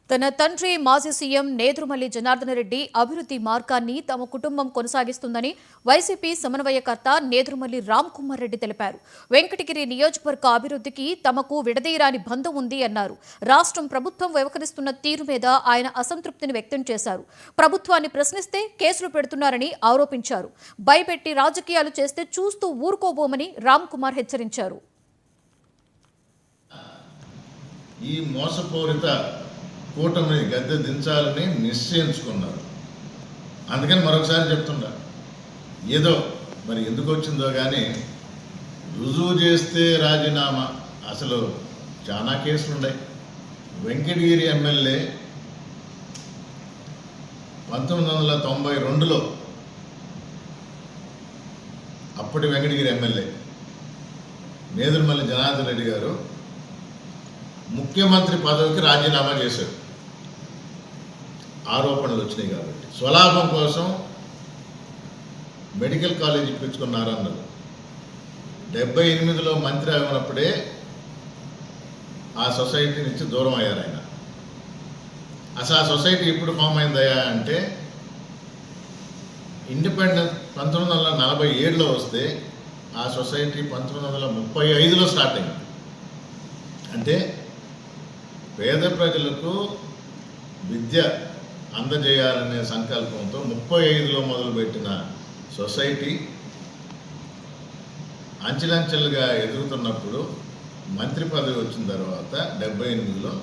తన తండ్రి మాజీ సీఎం నేదురుమల్లి జనార్దన రెడ్డి అభివృద్ధి మార్గాన్ని తమ కుటుంబం కొనసాగిస్తుందని వైసీపీ సమన్వయకర్త నేదురుమల్లి రామ్ కుమార్ రెడ్డి తెలిపారు. వెంకటగిరి నియోజకవర్గ అభివృద్ధికి తమకు విడదీయరాని బంధం ఉంది అన్నారు. రాష్ట్రం ప్రభుత్వం వ్యవహరిస్తున్న తీరు మీద ఆయన అసంతృప్తిని వ్యక్తం చేశారు. ప్రభుత్వాన్ని ప్రశ్నిస్తే కేసులు పెడుతున్నారని ఆరోపించారు. భయపెట్టి రాజకీయాలు చేస్తే చూస్తూ ఊరుకోబోమని రామ్ కుమార్ హెచ్చరించారు. ఈ మోసపూరిత కూటమిని గద్దె దించాలని నిశ్చయించుకున్నారు. అందుకని మరొకసారి చెప్తుండా, ఏదో మరి ఎందుకు వచ్చిందో కానీ రుజువు చేస్తే రాజీనామా. అసలు చాలా కేసులు ఉన్నాయి. వెంకటగిరి ఎమ్మెల్యే 1992లో అప్పటి వెంకటగిరి ఎమ్మెల్యే నేదురుమల్లి జనార్దన్ రెడ్డి గారు ముఖ్యమంత్రి పదవికి రాజీనామా చేశారు. ఆరోపణలు వచ్చినాయి కాబట్టి స్వలాభం కోసం మెడికల్ కాలేజ్ ఇప్పించుకున్నారన్నారు. 78లో మంత్రి అయినప్పుడే ఆ సొసైటీ నుంచి దూరం అయ్యారు ఆయన. అసలు ఆ సొసైటీ ఇప్పుడు ఫామ్ అయిందయా అంటే ఇండిపెండెన్స్ 1947లో వస్తే ఆ సొసైటీ 1935లో స్టార్ట్ అయింది. అంటే పేద ప్రజలకు విద్య అందజేయాలనే సంకల్పంతో 35లో మొదలుపెట్టిన సొసైటీ అంచెలంచెలుగా ఎదుగుతున్నప్పుడు మంత్రి పదవి వచ్చిన తర్వాత 78లో